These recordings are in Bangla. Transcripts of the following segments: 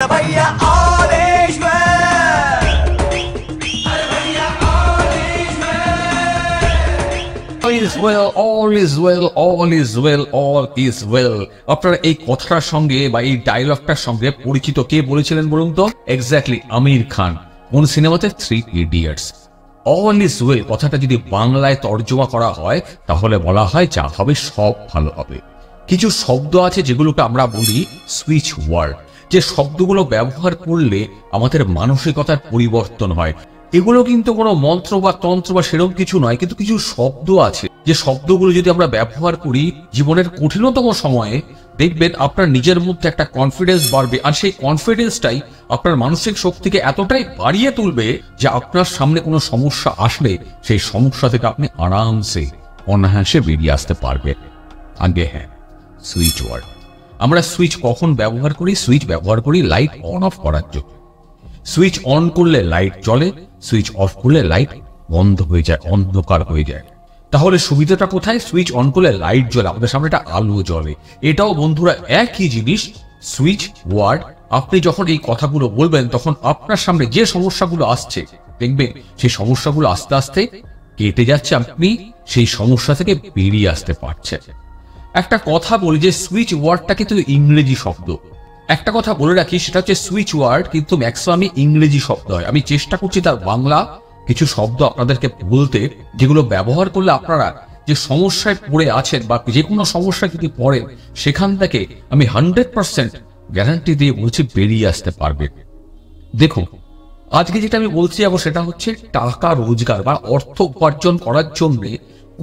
भैया all is well, अरे भैया all is well, all is well, all is well, all is well, all is well. আপনারা এই কথাটার সঙ্গে বা এই ডায়লগটার সঙ্গে পরিচিত কে বলেছিলেন বলুন তো? এক্স্যাক্টলি আমির খান। কোন সিনেমাতে? Three idiots. All is well কথাটা যদি বাংলায় তর্জমা করা হয় তাহলে বলা হয় যা হবে সব ভালো হবে। কিছু শব্দ আছে যেগুলোকে আমরা বলি সুইচ ওয়ার্ড, যে শব্দগুলো ব্যবহার করলে আমাদের মানসিকতার পরিবর্তন হয়। এগুলো কিন্তু কোনো মন্ত্র বা তন্ত্র বা সেরকম কিছু নয়, কিন্তু কিছু শব্দ আছে যে শব্দগুলো যদি আমরা ব্যবহার করি জীবনের কঠিনতম সময়ে, দেখবেন আপনার নিজের মধ্যে একটা কনফিডেন্স বাড়বে, আর সেই কনফিডেন্সটাই আপনার মানসিক শক্তিকে এতটাই বাড়িয়ে তুলবে যে আপনার সামনে কোনো সমস্যা আসলে সেই সমস্যা থেকে আপনি আরামসে অনায়াসে বেরিয়ে আসতে পারবেন। আগে হ্যাঁ, সুইচ ওয়ার্ড। আমরা সুইচ কখন ব্যবহার করি? সুইচ ব্যবহার করি লাইট অন অফ করার জন্য। সুইচ অন করলে লাইট জ্বলে, সুইচ অফ করলে লাইট বন্ধ হয়ে যায়, অন্ধকার হয়ে যায়। তাহলে সুবিধাটা কোথায়? সুইচ অন করলে লাইট জ্বলে, আমাদের সামনে একটা আলো জ্বলে। এটাও বন্ধুরা একই জিনিস, সুইচ ওয়ার্ড। আপনি যখন এই কথাগুলো বলবেন তখন আপনার সামনে যে সমস্যাগুলো আসছে দেখবেন সেই সমস্যাগুলো আস্তে আস্তে কেটে যাচ্ছে, আপনি সেই সমস্যা থেকে বেরিয়ে আসতে পারছেন। একটা কথা বলি যে সুইচ ওয়ার্ডটা কিন্তু ইংরেজি শব্দ। একটা কথা বলে রাখি, সেটা হচ্ছে সুইচ ওয়ার্ড কিন্তু ম্যাক্সিমামই ইংরেজি শব্দ হয়। আমি চেষ্টা করছি তার বাংলা কিছু শব্দ আপনাদেরকে বলতে, যেগুলো ব্যবহার করলে আপনারা যে সমস্যায় পড়ে আছেন বা যে কোনো সমস্যা যদি পড়েন সেখান থেকে আমি 100% গ্যারান্টি দিয়ে বলছি বেরিয়ে আসতে পারবেন। দেখুন, আজকে যেটা আমি বলছি যাবো সেটা হচ্ছে টাকা রোজগার বা অর্থ উপার্জন করার জন্য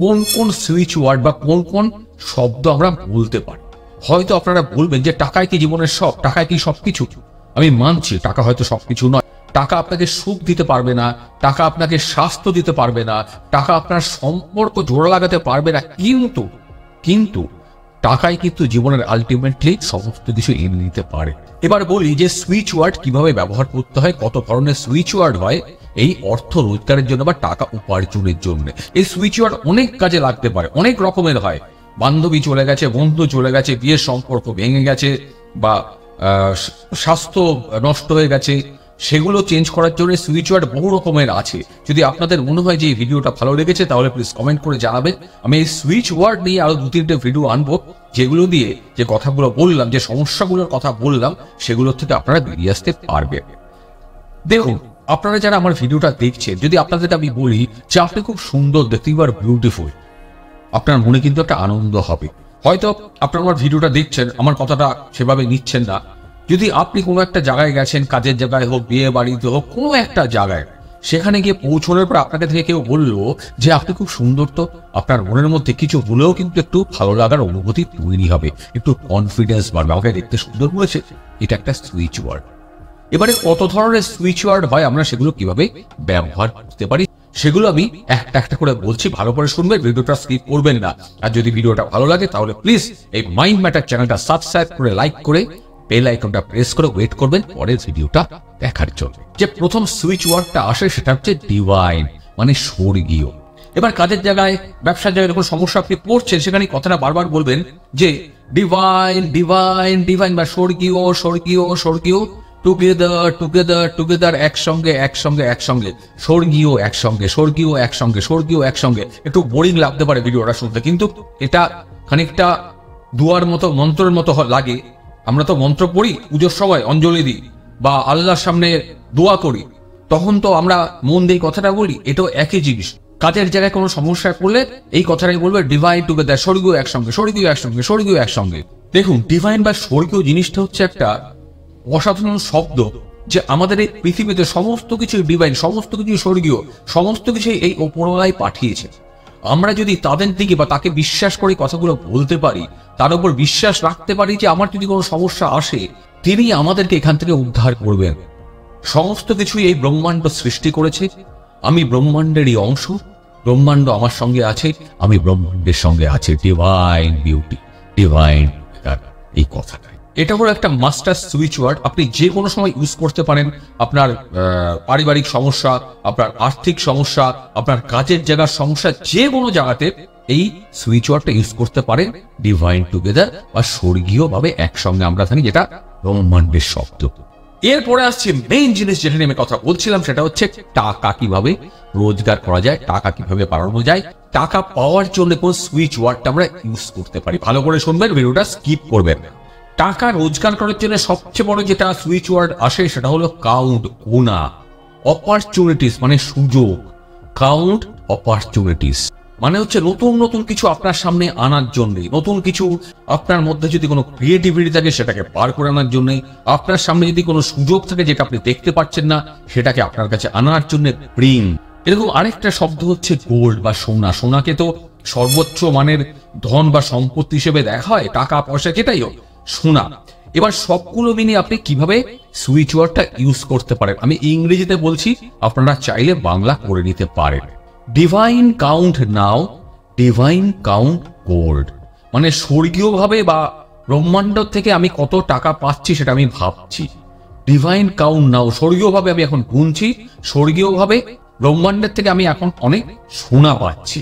কোন কোন সুইচ ওয়ার্ড বা কোন কোন শব্দ আমরা বলতে পারি। হয়তো আপনারা বলবেন যে টাকায় কি জীবনের সব, টাকায় কি সবকিছু? আমি মানছি টাকা হয়তো সবকিছু নয়। টাকা আপনাকে সুখ দিতে পারবে না, টাকা আপনাকে স্বাস্থ্য দিতে পারবে না, টাকা আপনার সম্পর্ক জোড়া লাগাতে পারবে না, কিন্তু টাকাই কিন্তু জীবনের আলটিমেটলি সমস্ত কিছু এনে নিতে পারে। এবার বলি যে সুইচ ওয়ার্ড কিভাবে ব্যবহার করতে হয়, কত ধরনের সুইচ ওয়ার্ড হয় এই অর্থ রোজগারের জন্য বা টাকা উপার্জনের জন্য। এই সুইচ ওয়ার্ড অনেক কাজে লাগতে পারে, অনেক রকমের হয়। বান্ধবী চলে গেছে, বন্ধু চলে গেছে, বিয়ের সম্পর্ক ভেঙে গেছে, বা স্বাস্থ্য নষ্ট হয়ে গেছে, সেগুলো চেঞ্জ করার জন্য সুইচ ওয়ার্ড বহু রকমের আছে। যদি আপনাদের মনে হয় যে এই ভিডিওটা ভালো লেগেছে তাহলে প্লিজ কমেন্ট করে জানাবেন। আমি এই সুইচ ওয়ার্ড নিয়ে আরো 2-3টে ভিডিও আনবো, যেগুলো দিয়ে যে কথাগুলো বললাম, যে সমস্যাগুলোর কথা বললাম, সেগুলোর থেকে আপনারা বেরিয়ে আসতে পারবেন। দেখুন, আপনারা যারা আমার ভিডিওটা দেখছেন, যদি আপনাদের আমি বলি যে আপনি খুব সুন্দর দেখতে, ইউ আর বিউটিফুল, আপনার মনে কিন্তু একটা আনন্দ হবে। হয়তো আপনারা আমার ভিডিওটা দেখছেন, আমার কথাটা সেভাবে নিচ্ছেন না। যদি আপনি কোনো একটা জায়গায় গেছেন, কাজের জায়গায় হোক, বিয়ে বাড়িতে হোক, কোনো একটা জায়গায়, সেখানে গিয়ে পৌঁছানোর পর আপনাকে থেকে কেউ বললো যে আপনি খুব সুন্দর, তো আপনার মনের মধ্যে কিছু হলেও কিন্তু একটু ভালো লাগার অনুভূতি তৈরি হবে, একটু কনফিডেন্স বাড়বে, আমাকে দেখতে সুন্দর বলেছে। এটা একটা সুইচ ওয়ার্ড। এবারে কত ধরনের সুইচ ওয়ার্ড হয়, আমরা সেগুলো কিভাবে ব্যবহার করতে পারি সেগুলো আমি একটা একটা করে বলছি, ভালো করে শুনবেন, ভিডিওটা স্কিপ করবেন না। আর যদি ভিডিওটা ভালো লাগে তাহলে প্লিজ এই মাইন্ড ম্যাটার চ্যানেলটা সাবস্ক্রাইব করে, লাইক করে, বেল আইকনটা প্রেস করে ওয়েট করবেন পরের ভিডিওটা দেখার জন্য। যে প্রথম সুইচ ওয়ার্ডটা আসে সেটা হচ্ছে ডিভাইন, মানে স্বর্গীয়। এবার কাজের জায়গায়, ব্যবসার জায়গায় যখন সমস্যা আপনি পড়ছেন, সেখানে কথাটা বারবার বলবেন যে ডিভাইন ডিভাইন ডিভাইন, বা স্বর্গীয় স্বর্গীয় স্বর্গীয়, টুগেদার টুগেদার টুগেদার, একসঙ্গে একসঙ্গে একসঙ্গে, স্বর্গীয় একসঙ্গে, স্বর্গীয় একসঙ্গে, স্বর্গীয় একসঙ্গে। একটু বোরিং লাগতে পারে ভিডিওটা শুনতে, কিন্তু এটা খানিকটা দুয়ার মতো, মন্ত্রের মতো লাগে। আমরা তো মন্ত্র পড়ি পুজোর সময়, অঞ্জলি দিই বা আল্লাহর সামনে দোয়া করি, তখন তো আমরা মন দিয়ে কথাটা বলি। এটাও একই জিনিস। কাজের জায়গায় কোনো সমস্যায় পড়লে এই কথাটাই বলবে ডিভাইন টুগেদার, স্বর্গীয় একসঙ্গে, স্বর্গীয় একসঙ্গে, স্বর্গীয় একসঙ্গে। দেখুন, ডিভাইন বা স্বর্গীয় জিনিসটা হচ্ছে একটা অসাধারণ শব্দ, যে আমাদের এই পৃথিবীতে সমস্ত কিছু ডিভাইন, সমস্ত কিছু স্বর্গীয়, সমস্ত কিছু এই ওপরওয়ালাই পাঠিয়েছে। আমরা যদি তাদের দিকে বা তাকে বিশ্বাস করে কথাগুলো বলতে পারি, তার উপর বিশ্বাস রাখতে পারি যে আমার যদি কোনো সমস্যা আসে তিনি আমাদেরকে এখান থেকে উদ্ধার করবেন। সমস্ত কিছুই এই ব্রহ্মাণ্ড সৃষ্টি করেছে, আমি ব্রহ্মাণ্ডেরই অংশ, ব্রহ্মাণ্ড আমার সঙ্গে আছে, আমি ব্রহ্মাণ্ডের সঙ্গে আছি। ডিভাইন বিউটি, ডিভাইন, এই কথাটা, এটা হলো একটা মাস্টার সুইচ ওয়ার্ড। আপনি যে কোনো সময় ইউজ করতে পারেন। আপনার পারিবারিক সমস্যা, আপনার আর্থিক সমস্যা, আপনার কাজের জায়গার সমস্যা, যে কোনো জায়গাতে এই সুইচ ওয়ার্ডটা ইউজ করতে পারেন। ডিভাইন টুগেদার বা স্বর্গীয় ভাবে একসঙ্গে আমরা জানি, যেটা ব্রহ্মাণ্ডের শব্দ। এরপরে আসছে মেইন জিনিস যেটা নিয়ে আমি কথা বলছিলাম, সেটা হচ্ছে টাকা কিভাবে রোজগার করা যায়, টাকা কিভাবে বাড়ানো যায়, টাকা পাওয়ার জন্য কোন সুইচ ওয়ার্ডটা আমরা ইউজ করতে পারি। ভালো করে শুনবেন, ভিডিওটা স্কিপ করবেন না। টাকা রোজগার করার জন্য সবচেয়ে বড় যেটা সুইচ ওয়ার্ড আসে সেটা হলো কাউন্ট, গুণা, অপরচুনিটিস মানে সুযোগ। কাউন্ট, অপরচুনিটিস মানে হচ্ছে নতুন নতুন কিছু আপনার সামনে আনার জন্য, নতুন কিছু আপনার মধ্যে যদি কোনো ক্রিয়েটিভিটি থাকে সেটাকে বার করে আনার জন্য, আপনার সামনে যদি কোনো সুযোগ থাকে যেটা আপনি দেখতে পাচ্ছেন না সেটাকে আপনার কাছে আনার জন্য ব্রিং। এরকম আরেকটা শব্দ হচ্ছে গোল্ড বা সোনা। সোনাকে তো সর্বোচ্চ মানের ধন বা সম্পত্তি হিসেবে দেখা হয়, টাকা পয়সা যেটাই হোক, সোনা। এবার সবগুলো মিলিয়ে আপনি কিভাবে সুইচ ওয়ার্ডটা ইউজ করতে পারেন, আমি ইংরেজিতে বলছি, আপনারা চাইলে বাংলা করে নিতে পারেন। ডিভাইন কাউন্ট নাও, ডিভাইন কাউন্ট গোল্ড মানে স্বর্গীয় ভাবে বা ব্রহ্মাণ্ড থেকে আমি কত টাকা পাচ্ছি সেটা আমি ভাবছি। ডিভাইন কাউন্ট নাও, স্বর্গীয় ভাবে আমি এখন গুনছি, স্বর্গীয় ভাবে ব্রহ্মাণ্ডের থেকে আমি এখন অনেক সোনা পাচ্ছি।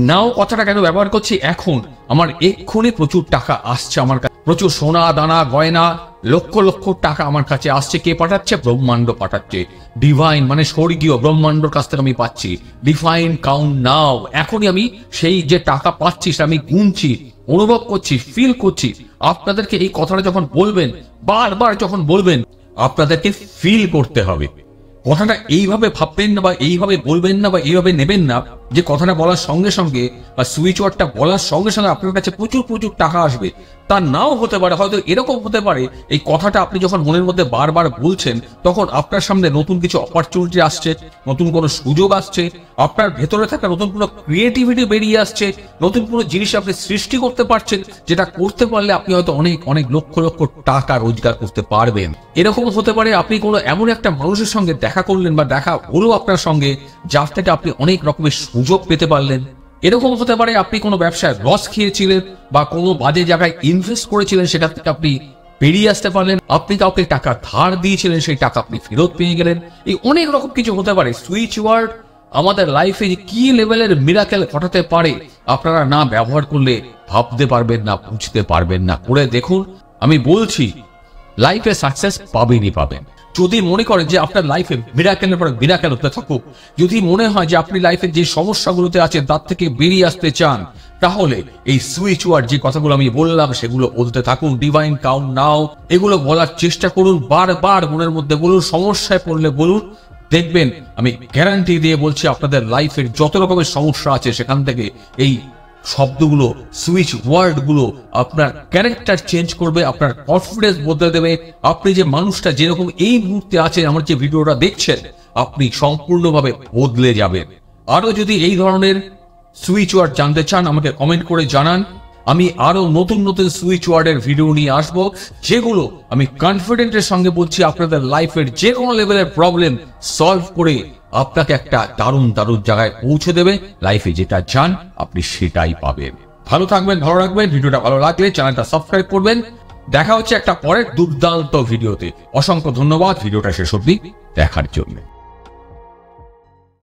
নাও কথাটা কেন ব্যবহার করছি, এখন আমার এক্ষুনি প্রচুর টাকা আসছে আমার কাছে, প্রচুর সোনা দানা গয়না লক্ষ লক্ষ টাকা আমার কাছে আসছে। কে পাঠাচ্ছে? ব্রহ্মাণ্ড পাঠাচ্ছে। ডিভাইন মানে স্বর্গীয়, ব্রহ্মাণ্ডর কাছ থেকে আমি পাচ্ছি। ডিভাইন কাউন্ট নাও, এখনই আমি সেই যে টাকা পাচ্ছি সেটা আমি গুনছি, অনুভব করছি, ফিল করছি। আপনাদেরকে এই কথাটা যখন বলবেন, বারবার যখন বলবেন, আপনাদেরকে ফিল করতে হবে। কথাটা এইভাবে ভাববেন না বা এইভাবে বলবেন না বা এইভাবে নেবেন না যে কথাটা বলার সঙ্গে সঙ্গে বা সুইচ ওয়ার্ডটা বলার সঙ্গে সঙ্গে আপনার কাছে প্রচুর প্রচুর টাকা আসবে। তা নাও হতে পারে, হয়তো এরকম হতে পারে এই কথাটা আপনি যখন মনের মধ্যে বারবার বলছেন তখন আপনার সামনে নতুন কিছু অপরচুনিটি আসছে, নতুন কোনো সুযোগ আসছে, আপনার ভেতরে থাকা নতুন কোনো ক্রিয়েটিভিটি বেরিয়ে আসছে, নতুন কোনো জিনিস আপনি সৃষ্টি করতে পারছেন, যেটা করতে পারলে আপনি হয়তো অনেক অনেক লক্ষ লক্ষ টাকা রোজগার করতে পারবেন। এরকম হতে পারে আপনি কোনো এমন একটা মানুষের সঙ্গে দেখা করলেন বা দেখা হলো আপনার সঙ্গে, যার থেকে আপনি অনেক রকমের সুযোগ পেতে পারলেন। এরকম হতে পারে আপনি কোনো ব্যবসায় লস খেয়েছিলেন বা কোনো বাজে জায়গায় ইনভেস্ট করেছিলেন, সেটা থেকে আপনি বেরিয়ে আসতে পারলেন। আপনি কাউকে টাকা ধার দিয়েছিলেন, সেই টাকা আপনি ফেরত পেয়ে গেলেন। এই অনেক রকম কিছু হতে পারে। সুইচ ওয়ার্ড আমাদের লাইফে যে কি লেভেলের মিরাকেল ঘটাতে পারে আপনারা না ব্যবহার করলে ভাবতে পারবেন না, বুঝতে পারবেন না। করে দেখুন, আমি বলছি লাইফে সাকসেস পাবেনই পাবেন। যদি মনে করেন যে আপনার লাইফে মিরাকেলের পরে মিরাকেল হতে থাকুক, যদি মনে হয় যে আপনি লাইফে যে সমস্যাগুলোতে আছেন তার থেকে বেরিয়ে আসতে চান, তাহলে এই সুইচ ওয়ার্ড যে কথাগুলো আমি বললাম সেগুলো বলতে থাকুন। ডিভাইন কাউন্ট নাও এগুলো বলার চেষ্টা করুন, বারবার মনের মধ্যে বলুন, সমস্যায় পড়লে বলুন। দেখবেন, আমি গ্যারান্টি দিয়ে বলছি, আপনাদের লাইফের যত রকমের সমস্যা আছে সেখান থেকে এই শব্দগুলো, সুইচ ওয়ার্ড গুলো আপনার ক্যারেক্টার চেঞ্জ করবে, আপনার কনফিডেন্স বদলে দেবে। আপনি যে মানুষটা যেরকম এই মুহূর্তে আছেন, আমার যে ভিডিওটা দেখছেন, আপনি সম্পূর্ণভাবে বদলে যাবেন। আরো যদি এই ধরনের সুইচ ওয়ার্ড জানতে চান আমাকে কমেন্ট করে জানান। আমি আরো নতুন নতুন সুইচ ওয়ার্ডের ভিডিও নিয়ে আসবো, যেগুলো আমি কনফিডেন্টের সঙ্গে বলছি আপনাদের লাইফের যে কোনো লেভেলের প্রবলেম সলভ করে আপনাকে একটা দারুণ দারুণ জায়গায় পৌঁছে দেবে। লাইফে যেটা চান আপনি সেটাই পাবেন। ভালো থাকবেন, ভালো রাখবেন। ভিডিওটা ভালো লাগলে চ্যানেলটা সাবস্ক্রাইব করবেন। দেখা হচ্ছে একটা পরের দুর্দান্ত ভিডিওতে। অসংখ্য ধন্যবাদ ভিডিওটা শেষ অবধি দেখার জন্য।